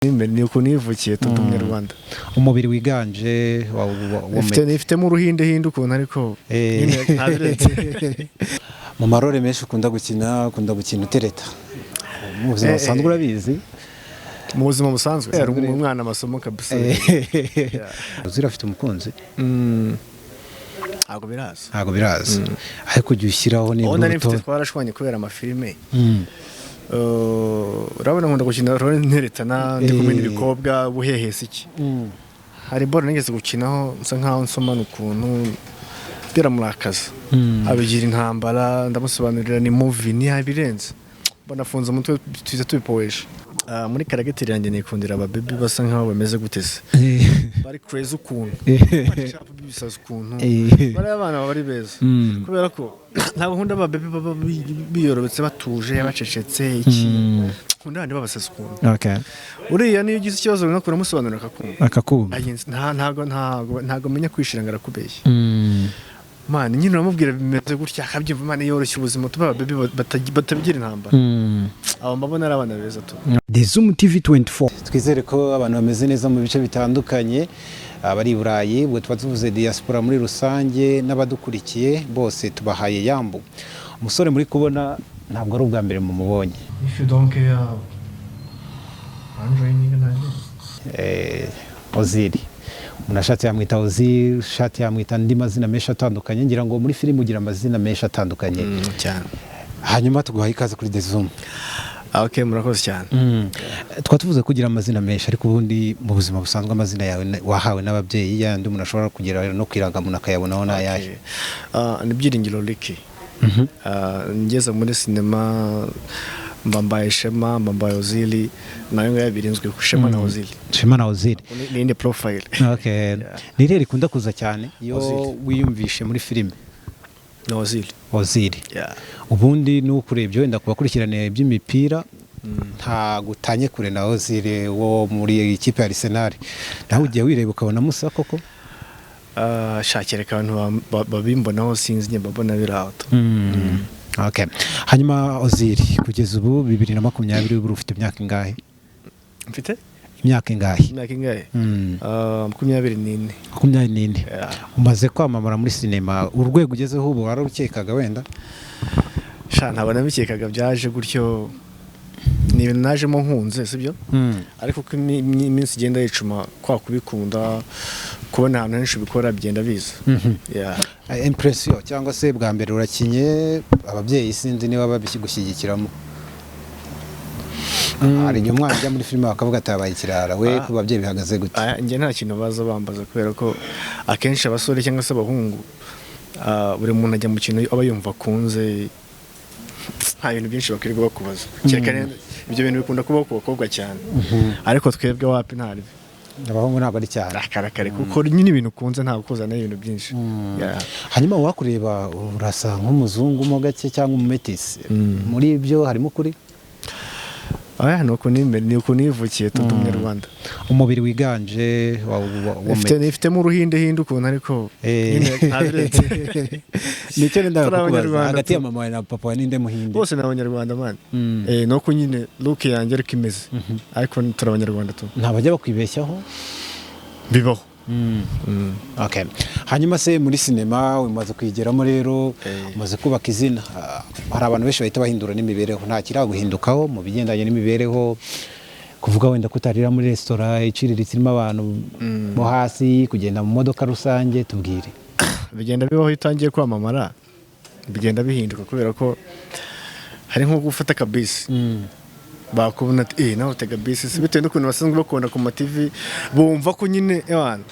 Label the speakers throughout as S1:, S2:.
S1: Ni ukunivukiye tutumye Rwanda.
S2: Umubiri wiganje
S1: Ifitemo uruhinde hinde ukuntu ariko
S2: mu marore menshi ukunda gukina utereta. Mu buzima busanzwe urabizi?
S1: Mu buzima busanzwe yari umwana amasomo kabisa.
S2: Uzira afite umukunzi?
S1: Ntago biraza.
S2: Ariko ujye ushyiraho niba
S1: uruto. Nari mfite twarashwanye kubera amafilime. Urabona nkunda gukina role nteretana ndi kumwe n'ibikobwa buhehese iki. Hari bora nigeze gukinaho nsa nkaho nsomana ukuntu biramurakaza. Abigira intambara ndamusobanurira ni movie ni yabirenze. Mbona afunze umutwe twiza tubipoesha. Muri karagiteri yanjye nikundira abababy basa nkaho bameze guteze. Bari crazy ukuntu. Bari chapa bisaza ukuntu. Bari abana bari beza. Kubera ko ntabwo nkunda abababy baba biyorobetse batuje bacecetse iki. Nkunda abandi babasaza ukuntu.
S2: Okay.
S1: Uriya niyo ugize ikibazo runaka uramusobanurira
S2: akakumva.
S1: Ntago menya kwishira ngarakubeshya. Man nyine uramubwira bimeze gutya akabyumva Imana yoroshye ubuzima tuba baby batabigira intambara. Abo mbabona ari abana beza tu.
S2: Buzima TV 24. Twizere ko abantu bameze neza mu bice bitandukanye abari Burayi bwo twavuze diaspora muri rusange n'abadukurikiye bose tubahaye yambu. Umusore muri kubona ntabwo ari ubwa mbere mu mubonye.
S1: If you don't care
S2: Oziri. Munashatse yamwita Oziri, shati yamwita ndi mazina menshi atandukanye ngira ngo muri filimi ugira amazina menshi atandukanye
S1: cyane.
S2: Hanyuma tuguhaye ikaze kuri Buzima.
S1: Okay, murakoze cyane.
S2: Twatuvuze kugira amazina menshi ariko ubundi mu buzima busanzwe amazina yawe wahawe n'ababyeyi yandi umuntu ashobora kugira no kwiranga umuntu akayabonaho nayaje.
S1: Ni Byiringiro Ricky. Ngeze muri sinema mbambaye Shema mbambaye Ozili nayo yabirinzwe ku Shema na Ozili.
S2: Shema na Ozili
S1: ni inde profile.
S2: Okay. Ni rero ikunda kuza cyane iyo wiyumvishe muri filime.
S1: Na
S2: Ozili. Ubundi nukurebye wenda kubakurikirana iby'imipira nta gutanye kure na Ozili wo muri ikipe ya Arsenal. Naho ugiye wireba ukabona musa koko?
S1: Shakireka abantu babimbonaho sinzi nye babona birato.
S2: Okay. Hanyuma Ozili kugeza ubu 2020 ubu ufite imyaka ingahe?
S1: Mfite?
S2: Imyaka ingahe?
S1: 24.
S2: Umaze kwamamara muri sinema urwego ugezeho ubu wararukekaga wenda?
S1: Ntabona bikekaga byaje gutyo ni ibintu najemo nkunze sibyo? Ariko ko iminsi igenda yicuma kwa kubikunda kubona ahantu henshi bikora bigenda biza.
S2: Impression cyangwa se bwa mbere urakinye ababyeyi sinzi niba babishyigikiramo. Hari igihe umwana ajya muri filime bakavuga atabaye ikirara we ku babyeyi bihagaze gute?
S1: Njye nta kintu baza bambaza kubera ko akenshi abasore cyangwa se abahungu buri muntu ajya mu kintu aba yumva akunze nta bintu byinshi bakirirwa bakubaza. Ibyo bintu bikunda kubaho ku bakobwa cyane ariko twebwe wapi ntari
S2: abahungu ntabwo ari cyane
S1: akarakare kuko nyine ibintu ukunze ntabwo kuzana ibintu byinshi.
S2: Hanyuma wakureba urasa nk'umuzungu mo gake cyangwa umumetisi muri ibyo harimo kuri?
S1: Ni ukunivukiye tutumye Rwanda.
S2: Umubiri wiganje
S1: ifitemo uruhinde hinde ukuntu ariko
S2: nicyo ndakubaza hagati ya mama na papa ninde muhinde?
S1: Bose ni abanyarwanda man. Nuko nyine look yanjye ariko imeze ariko turi abanyarwanda tu.
S2: Ntabajya bakwibeshyaho?
S1: Bibaho.
S2: Okay. Hanyuma se muri sinema umaze kwigeramo rero umaze kubaka izina hari abantu benshi bahita bahindura n'imibereho nta kiraguhindukaho mu bigendanye n'imibereho kuvuga wenda kutarira muri restaurant iciriritse irimo abantu mo hasi kugenda mu modoka rusange tubwire.
S1: Bigenda bibaho itangiye kwamamara bigenda bihinduka kubera ko hari nko gufata kabisi bakubona ati naho tega bisi bitewe n'ukuntu basanzwe bakunda ku ma TV bumva ko nyine abantu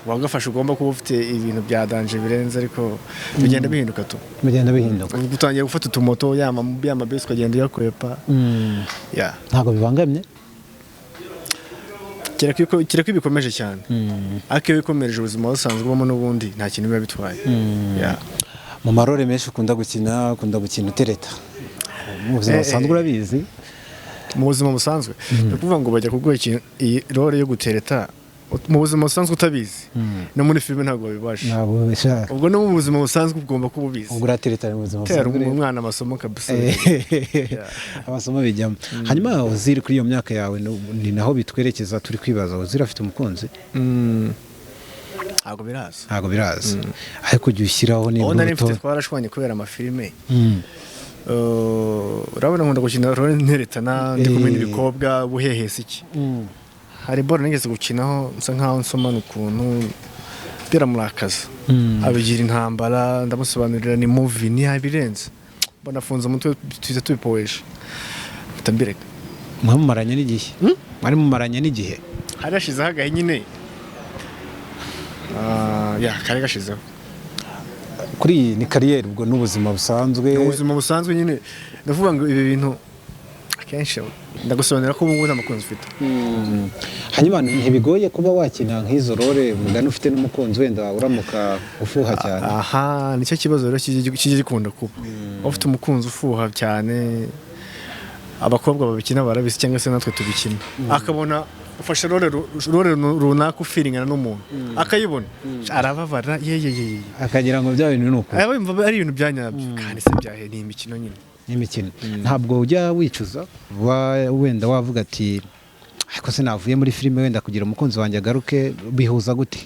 S1: wagafasha ugomba kuba ufite ibintu bya danje birenze ariko bigenda bihinduka tu.
S2: Bigenda bihinduka.
S1: Gutangiye gufata utumoto yama bisi ukagenda uyakwepa.
S2: Ntabwo bibangamye?
S1: Kireko bikomeje cyane. Ariko iyo bikomereje ubuzima busanzwe bamo n'ubundi nta kintu biba bitwaye.
S2: Mu marore menshi ukunda gukina utereta. Mu buzima busanzwe urabizi?
S1: Mu buzima busanzwe kuvuga ngo bajya kuguha iyi role yo gutereta mu buzima busanzwe utabizi no muri filime ntabwo babibasha ubwo no mu buzima busanzwe ugomba kuba ubizi
S2: ubwo urateretana mu buzima busanzwe
S1: tera umwana amasomo kabisa
S2: amasomo bijyamo hanyuma uziri kuri iyo myaka yawe ni naho bitwerekeza turi kwibaza uziri afite umukunzi ntabwo biraza ariko ujya ushyiraho niba
S1: ubuto mfite twarashwanye kubera amafilime urabona nkunda gukina nteretana ndi kumwe n'ibikobwa buhehesi iki hari bora nigeze gukinaho nsa nkaho nsomana ukuntu biramurakaza abigira intambara ndamusobanurira ni movie ni yabirenze mbona afunze umutwe tuza tubipoesha mutambireka mwari mumaranye n'igihe hari hashizeho agahe nyine kari gashizeho
S2: kuri ni kariyeri ubwo n'ubuzima busanzwe
S1: nyine ndavuga ngo ibi bintu akenshi ndagusobanurira ko ubu nta mukunzi ufite
S2: hanyuma ntibigoye kuba wakina nk'izo role mugana ufite n'umukunzi wenda uramuka ufuha cyane
S1: nicyo kibazo rero kijya gikunda kuba ufite umukunzi ufuha cyane abakobwa babikina barabizi cyangwa se natwe tubikina akabona ufashe role runaka ufiringana n'umuntu akayibona arababara
S2: akagira ngo bya bintu nuko
S1: ari ibintu byanyabyo kandi se byahe ni imikino nyine
S2: n'imikino ntabwo ujya wicuza wenda wavuga ati ariko se navuye muri filime wenda kugira umukunzi wanjye agaruke bihuza gute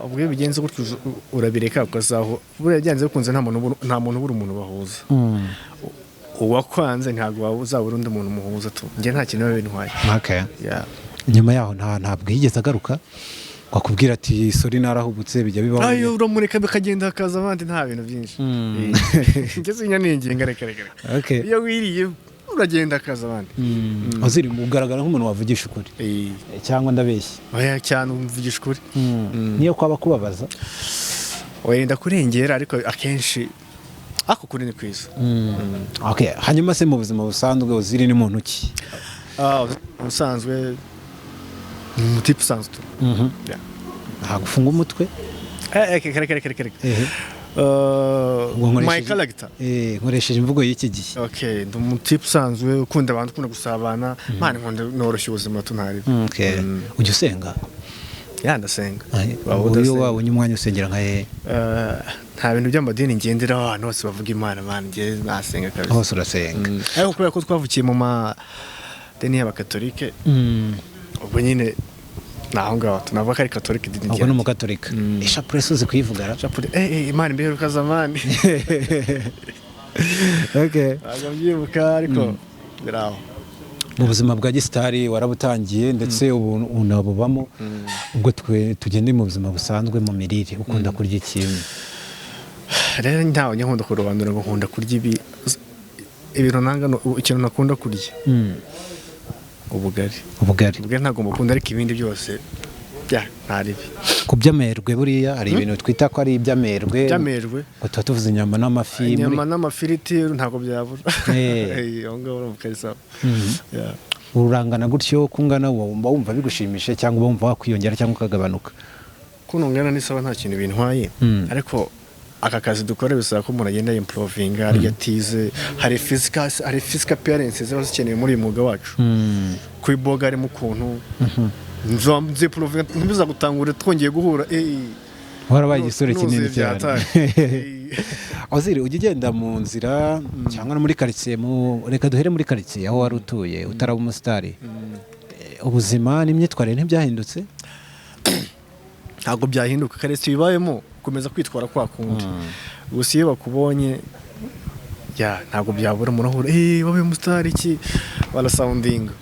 S1: ubwo iyo bigenze gutyo urabireka ukazaho buriya byanze bikunze nta muntu ubura umuntu bahuza uwakwanze ntabwo uzabura undi muntu muhuza tu njye nta kintu biba bintwaye
S2: nyuma yaho ntabwo yigeze agaruka wakubwira ati sori narahubutse bijya bibaho
S1: ayo uramureka bikagenda hakaza abandi nta bintu byinshi ngeze inyaninginga reka iyo wiriye uragenda hakaza abandi
S2: aziri ugaragara nk'umuntu wavugisha ukuri cyangwa ndabeshya
S1: cyane umvugisha ukuri
S2: niyo kwaba kubabaza
S1: wenda kurengera ariko akenshi ako kuri ni kwiza
S2: hanyuma se mu buzima busanzwe uziri ni muntu ki
S1: ubusanzwe ni umutipe usanzwe
S2: ntagufunga umutwe
S1: my character
S2: nkoresheje imvugo y'iki gihe
S1: ndi umutipe usanzwe ukunda abantu ukunda gusabana mwana nkunda noroshya ubuzima tunari
S2: ujya usenga
S1: ndasenga
S2: iyo wabonye umwanya usengera nka hehe
S1: nta bintu by'amadini ngenderaho ahantu hose bavuga imana njye nasenga kabisa
S2: hose urasenga
S1: ariko kubera ko twavukiye mu madini y'abakatolike ubwo nyine naho ngaho tunavuga ko ari katolike idini
S2: ubwo ni umukatolika ishapure suzi kuyivugara
S1: imana imbeheruka zamani ntabwo mbyibuka ariko biraho
S2: mu buzima bwa gisitari warabutangiye ndetse ubu unabubamo ubwo tugende mu buzima busanzwe mu mirire ukunda kurya ikintu
S1: rero ntawe nkunda kurobanura ngo nkunda kurya ibintu ikintu nakunda kurya ubugari ntabwo mukunda ariko ibindi byose ntaribi
S2: ku by'amerwe buriya hari ibintu twita ko ari iby'amerwe ngo tuba tuvuze inyama
S1: n'amafiriti ntabwo byabura aho ngaho urumva
S2: urangana gutyo kungana wumva bigushimisha cyangwa wumva wakwiyongera cyangwa ukagabanuka
S1: kunungana n'isaba nta kintu bintwaye ariko aka kazi dukora bisaba ko umuntu agenda improvinga arya tize hari physical appearance ziba zikenewe muri uyu mwuga wacu kwiboga harimo ukuntu ntibiza gutangura twongeye guhura
S2: warabaye igisore kinini cyane aziri ujya ugenda mu nzira cyangwa no muri karitsiye reka duhere muri karitsiye aho wari utuye utaraba umusitari ubuzima n'imyitwarire ntibyahindutse
S1: ntabwo byahinduka karitsiye bibayemo ukomeza kwitwara kwa kundi gusa iyo bakubonye ntabwo byabura murahura wabaye umusitari iki barasawundinga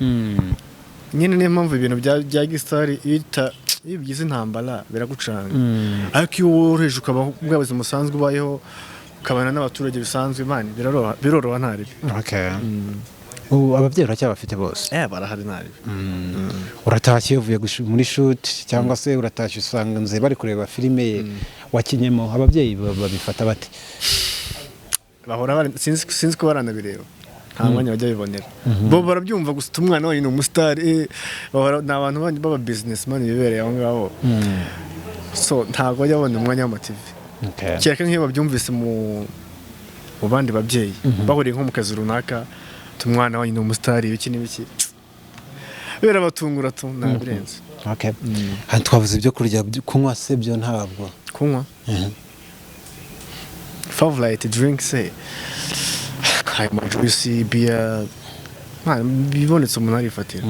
S1: nyine niyo mpamvu ibintu bya gisitari iyo bigize intambara biragucanga ariko iyo woroheje ukaba bwa buzima busanzwe ubayeho ukabana n'abaturage bisanzwe imana biroroha ntaribi
S2: ababyeyi uracyabafite bose
S1: barahari ntaribi
S2: uratashye uvuye muri shuti cyangwa se uratashye usanze bari kureba filime wakinyemo ababyeyi babifata bate
S1: sinzi ko baranabireba nta mwanya bajya bibonera bo barabyumva gusa umwana wanyu ni umusitari ni abantu bandi baba businessman bibereye aho ngaho so ntabwo bajya babona umwanya w'amativi kereka nk'iyo babyumvise mu bandi babyeyi bahuriye nko mu kazi runaka umwana wanyu ni umusitari ibiki n'ibiki birabatungura tu nabirenze.
S2: Okay. Hano twavuze ibyo kurya kunywa se byo ntabwo.
S1: Kunywa? Favorite drink say. Harimo juice, beer. Bibonetse umuntu arifatira.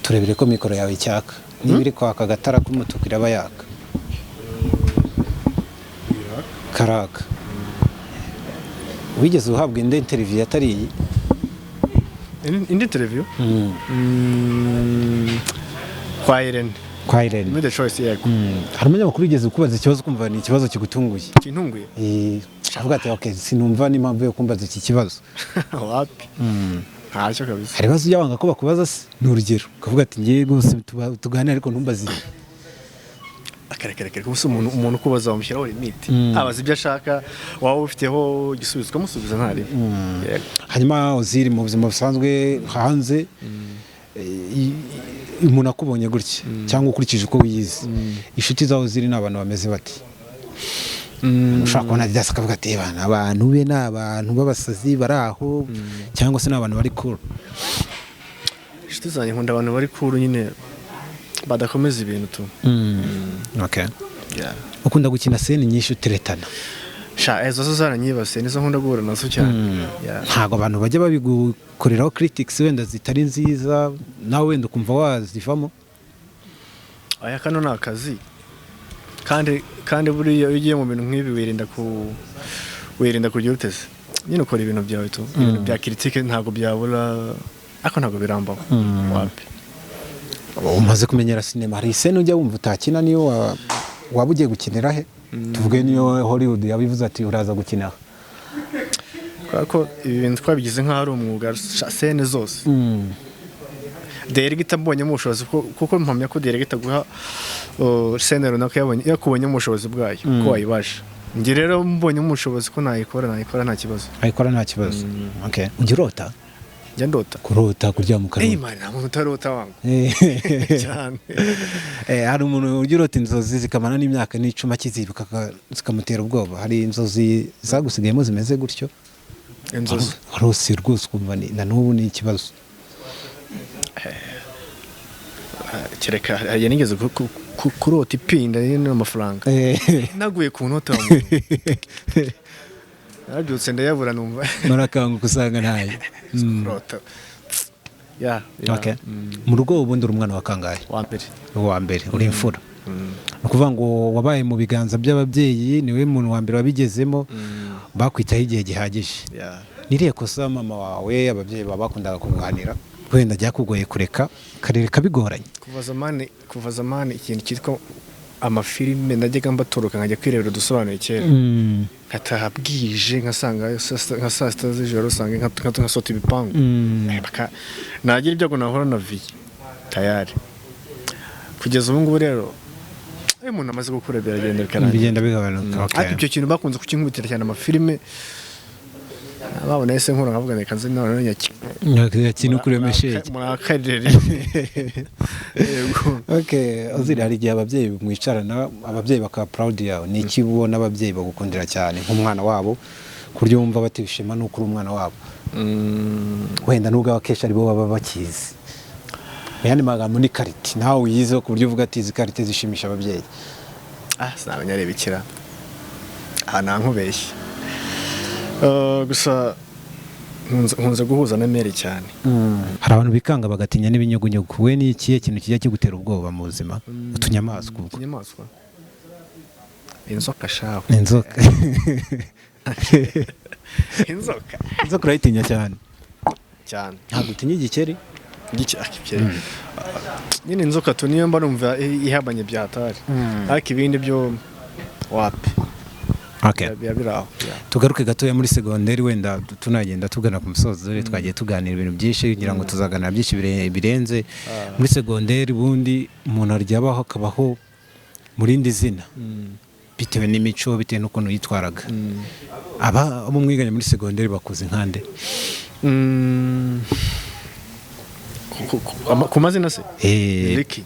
S2: Turebere ko mikoro yawe icyaka. Niba iri kwaka agatara k'umutuku iraba yaka. Karaka. Wigeze uhabwa indi interview atari iyi?
S1: Indi interview? Kwa Irene. Made the choice yego.
S2: Hari umunyamakuru wigeze kubaza ikibazo kumva ni ikibazo kigutunguye.
S1: Kintunguye?
S2: Avuga ati okay sinumva n'impamvu yo kumbaza iki kibazo.
S1: Wapi? Ntacyo kabisa.
S2: Hari bazo yabanga ko bakubaza se n'urugero. Ukavuga ati ngiye gose tuganira ariko ntumbaze.
S1: Akarekereke gusa umuntu kubaza bamushyiraho limit. Abaza ibyo ashaka wawe ufiteho igisubizo ukamusubiza ntari.
S2: Hanyuma uziri mu buzima busanzwe hanze umuntu akubonye gutya cyangwa ukurikije uko wiyizi inshuti zawe ziri n'abantu bameze bati ushaka kubona didasi akavuga ati bana abantu be n'abantu b'abasazi bari aho cyangwa se n'abantu bari cool.
S1: Inshuti zanjye nkunda abantu bari cool nyine badakomeza ibintu tu.
S2: Okay. Yeah. Ukunda gukina scene nyinshi uteretana.
S1: Ezo zo zaranyibase nizo nkunda guhura nazo cyane.
S2: Ntago abantu bajya babigukoreraho critics wenda zitari nziza nawe wenda ukumva wazivamo.
S1: Aya kano nakazi. Kandi buriya ugiye mu bintu nk'ibi wirinda kugira uteze. Nyine ukora ibintu byawe tu. Ibintu bya critique ntago byabura ako ntago birambaho. Wapi.
S2: Umaze kumenyera sinema hari scene ujya wumva utakina niyo waba ugiye gukinira he? Tuvuge niyo Hollywood yabivuze ati uraza gukina.
S1: Kuko ibi bintu twabigize nk'aho ari umwuga scene zose. Director mbonye mu bushobozi kuko mpamya ko director guha scene runaka yakubonye mu bushobozi bwayo ko wayibasha. Ngi rero mbonye mu bushobozi ko nayikora nta kibazo.
S2: Ayikora nta kibazo. Okay. Ungirota?
S1: Njya ndota.
S2: Kurota kurya mu kanwa.
S1: Man, nta utarota wangu. Cyane.
S2: Hari umuntu ugirota inzozi zikamana n'imyaka n'icuma kizibuka zikamutera ubwoba. Hari inzozi zagusigayemo zimeze gutyo.
S1: Inzozi.
S2: Rose rwose kumva na n'ubu ni ikibazo.
S1: Kereka yanigeze kurota ipinda n'amafaranga. Naguye ku nota wamuntu. Nabyutse ndayabura numva.
S2: Narakanga kusanga ntayo.
S1: Kurota. Yeah.
S2: Okay. Mu rugo ubundi uri umwana wa kangahe? Wa mbere. Uri imfura. Ukuvuga ngo wabaye mu biganza by'ababyeyi niwe muntu wa mbere wabigezemo bakwitaho igihe gihagije. Niriye kosa mama wawe ababyeyi babakundaga kuganira wenda ajya kugoye kureka karereka bigoranye.
S1: Kuva zamani ikintu cyitwa amafilime najyaga mbatoroka nkajya kwirebera dusobanuye kera. Nkataha bwije nkasanga nka saa sita z'ijoro usanga nkasota ibipangu. Nagira ibyago nahora na vi tayari. Kugeza ubu ngubu rero umuntu amaze gukura
S2: bigenda bigabanuka.
S1: Ariko icyo kintu bakunze kukinkubitira cyane amafilime babona ese nkora nkavuga reka nze none
S2: nyakino kuremeshe
S1: murakarire.
S2: Okay, uziri hari igihe ababyeyi mwicarana ababyeyi baka proud yawe ni iki ubona ababyeyi bagukundira cyane nk'umwana wabo kuryo wumva batishima no kuri umwana wabo. Wenda nubwo abakesha ari bo baba bakizi. Yani magambo ni kariti nawe uyize ku buryo uvuga ati izi karite zishimisha ababyeyi.
S1: Sinabanyaribikira nankubeshye. Gusa nkunze guhuza na mere cyane.
S2: Hari abantu bikanga bagatinya n'ibinyugunyugu. We ni ikihe kintu kijya kigutera ubwoba mu buzima? Utunyamaswa.
S1: Utunyamaswa. Inzoka shaho.
S2: Inzoka. Inzoka urayitinya cyane. Ntabwo utinya igikeri?
S1: Igikeri. Nyine inzoka tu niyo mba numva ihabanye byatari. Ariko ibindi byo wapi.
S2: Okay. Tugaruke gatoya muri segonderi wenda tunagenda tugana ku musozo dore twagiye tuganira ibintu byinshi kugira ngo tuzaganira byinshi birenze. Muri segonderi bundi umuntu aryabaho akabaho muri indi zina bitewe n'imico bitewe n'ukuntu yitwaraga. Aba abo mwiganye muri segonderi bakoze nkande?
S1: Ku mazina se? Liki.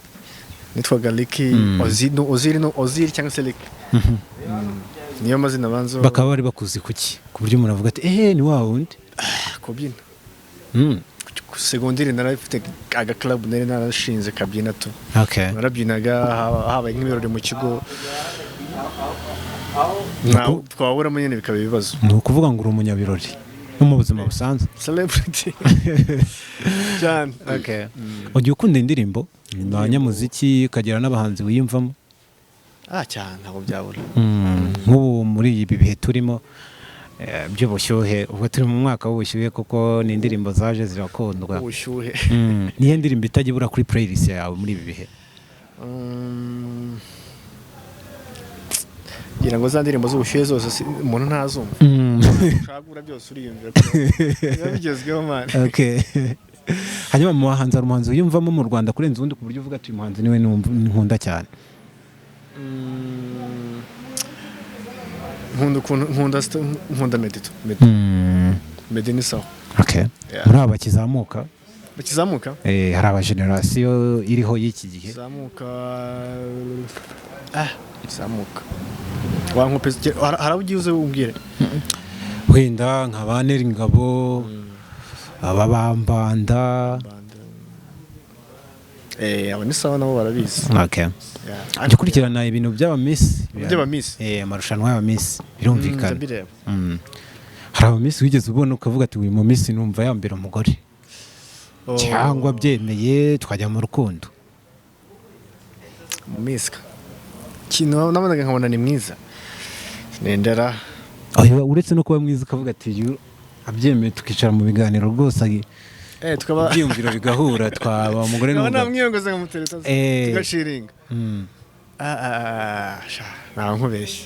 S1: Nitwaga Liki. Oziri cyangwa se Liki. Niyo mazina banzo
S2: bakaba bari bakuzi kuki ku buryo umuntu avuga ati ni wa wundi
S1: kubyina. segonderi narafite aga club nari narashinze kabyina tu
S2: okay
S1: narabyinaga habaye nk'ibirori mu kigo twaburamo nyine bikaba ibibazo
S2: ni ukuvuga ngo uri umunyabirori no mu buzima busanzwe
S1: celebrity cyane
S2: okay ugiye ukunda indirimbo abanyamuziki ukagira n'abahanzi wiyumvamo
S1: cyane ntabwo byabura
S2: nk'ubu muri ibi bihe turimo by'ubushyuhe ubwo turi mu mwaka w'ubushyuhe kuko ni indirimbo zaje zirakundwa
S1: ubushyuhe
S2: niyo ndirimbo itajya ibura kuri playlist yawe muri ibi bihe
S1: ngira ngo za ndirimbo z'ubushyuhe zose umuntu ntazumva ushagura byose uriyumvira ko bigezweho man
S2: okay hanyuma mu bahanzi hari umuhanzi wiyumvamo mu Rwanda kurenza ubundi ku buryo uvuga ati uyu muhanzi niwe nkunda cyane
S1: nkunda medito medi ni sawa
S2: okay muri aba bakizamuka hari aba generation iriho y'iki gihe
S1: zamuka wankopeze harabugiye uze umbwire
S2: wenda nka baneri ngabo ababambanda
S1: aba ni sawa nabo barabizi
S2: okay gikurikirana ibintu by'abamisi amarushanwa y'abamisi birumvikana hari abamisi wigeze ubona ukavuga ati uyu mumisi numva yambera umugore cyangwa byemeye twajya mu rukundo
S1: mumiska kintu nabonaga nkabona ni mwiza nendera
S2: uretse no kuba mwiza ukavuga ati abyemeye tukicara mu biganiro rwose
S1: tukaba
S2: ibyiyumviro bigahura twaba umugore
S1: n'umugabo namwiyongoza nkamutereta tugashiringa ntawe nkubeshye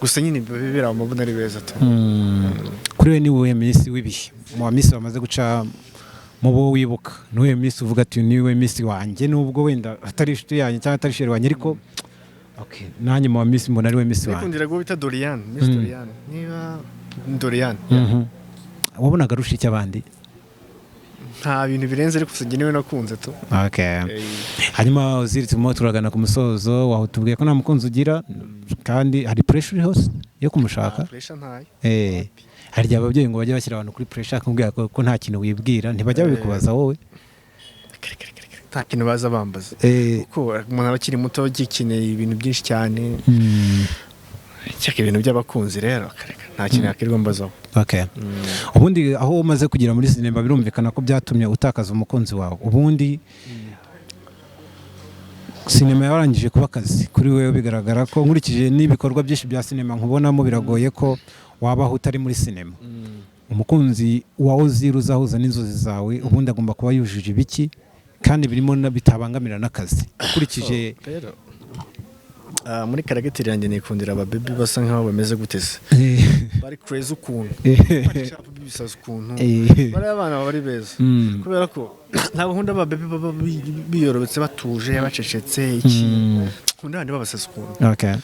S1: gusa nyine bibera mu mabuna ari beza tu
S2: kuri we ni wowe misi w'ibihe mu bamisi bamaze guca mu bo wibuka ni wowe misi uvuga ati ni wowe misi wanjye nubwo wenda atari inshuti yanjye cyangwa atari sheri wanjye ariko okay nanjye mu bamisi mbona ari we misi wanjye
S1: nikundira go bita Dorian Miss Dorian niba Dorian
S2: wabonaga arusha iki abandi
S1: nta bintu birenze ariko usenge niwe nakunze tu
S2: okay hanyuma uziritse mu turagana ku musozo waho tubwiye ko nta mukunzi ugira kandi hari pressure hose yo kumushaka
S1: pressure ntayo
S2: hari ababyeyi ngo bajye bashyira abantu kuri pressure akubwira ko nta kintu wibwira ntibajya bikubaza wowe
S1: nta kintu baza bambaza kuko umuntu aba akiri muto gikeneye ibintu byinshi cyane cyaka ibintu by'abakunzi rero nta kintu yakirwa mbazaho
S2: okay ubundi aho umaze kugira muri sinema birumvikana ko byatumye utakaza umukunzi wawe ubundi sinema yarangije kuba akazi kuri wewe bigaragara ko nkurikije n'ibikorwa byinshi bya sinema nkubonamo biragoye ko wabaho utari muri sinema umukunzi wawe uzahuza n'inzozi zawe ubundi agomba kuba yujuje ibiki kandi birimo bitabangamira n'akazi ukurikije
S1: muri karagiteri yanjye nikundira ababebi basa nkaho bameze guteze bari crazy ukuntu bashaka bisaza ukuntu bari abana bari beza kubera ko ntabwo nkunda ababebi baba biyorobetse batuje bacecetse iki nkunda abandi babasaza ukuntu
S2: okay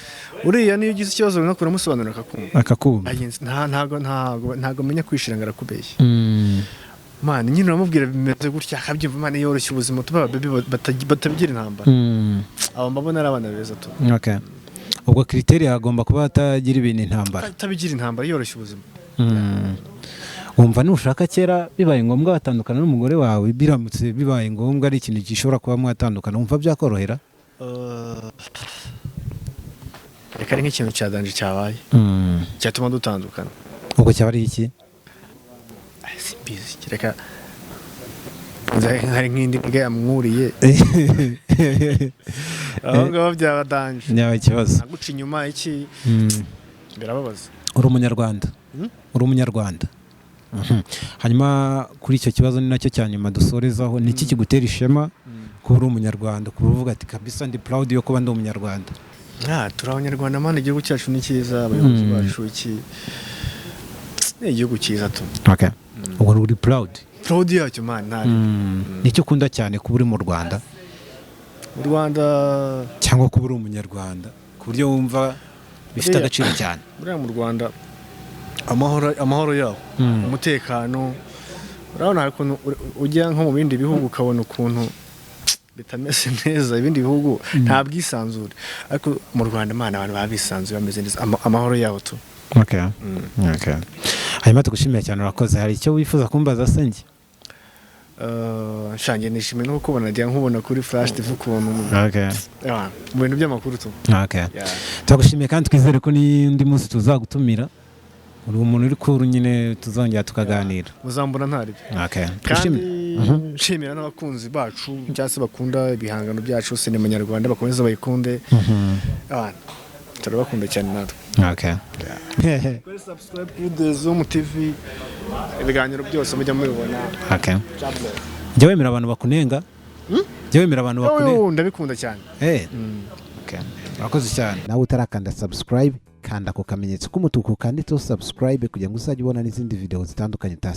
S1: uriya niyo ugize ikibazo nkakura musobanurira
S2: akakumva
S1: ntabwo menya kwishira ngarakubeshya man nyine uramubwira bimeze gutya akabyumva man yoroshye ubuzima tuba baby batabigira intambara abo mbabona ari abana beza tu
S2: okay ubwo criteria agomba kuba atagira ibintu intambara
S1: atabigira intambara yoroshye ubuzima
S2: wumva nushaka kera bibaye ngombwa batandukana n'umugore wawe biramutse bibaye ngombwa ari ikintu gishobora kuba mwatandukana wumva byakorohera
S1: reka ari nk'ikintu cyadanje cyabaye cyatuma dutandukana
S2: ubwo cyaba ari iki
S1: simbizi reka hari nk'indi mbwa yamwuriye aho ngaho byabadanje
S2: nyawe ikibazo
S1: naguca inyuma iki birababaza
S2: uri umunyarwanda hanyuma kuri icyo kibazo ni nacyo cya nyuma dusorezaho ni iki kigutera ishema kuba uri umunyarwanda kuba uvuga ati kabisa ndi proud yo kuba ndi umunyarwanda
S1: turi abanyarwanda mana igihugu cyacu ni cyiza abayobozi bacu iki ni igihugu cyiza tu
S2: okay ubwo uri proud
S1: yacyo man
S2: nicyo ukunda cyane kuba uri mu Rwanda cyangwa kuba uri umunyarwanda ku buryo wumva bifite agaciro cyane
S1: buriya mu Rwanda amahoro yaho umutekano urabona ukuntu ujya nko mu bindi bihugu ukabona ukuntu bitameze neza ibindi bihugu nta bwisanzure ariko mu Rwanda mana abantu babisanzuye bameze neza amahoro yaho tu
S2: okay hanyuma tugushimiye cyane urakoze hari icyo wifuza kumbaza senge
S1: shange nishimiye no kubona nagiye nkubona kuri Flash TV ukuntu mu bintu by'amakuru tu.
S2: Twagushimiye kandi twizere ko n'undi munsi tuzagutumira uri umuntu uri kuru nyine tuzongera tukaganira
S1: muzambona ntari kandi nshimira n'abakunzi bacu cyase bakunda ibihangano byacu sinema nyarwanda bakomeza bayikunde turabakunda cyane natwe kuri subscribe kuri The Zoom TV ibiganiro byose mujya mubibona
S2: jya wemera abantu bakunenga jya wemera abantu bakunenga
S1: ndabikunda cyane
S2: urakoze cyane nawe utarakanda subscribe kanda ku kamenyetso k'umutuku kanditseho subscribe kugira ngo uzajye ubona n'izindi video zitandukanye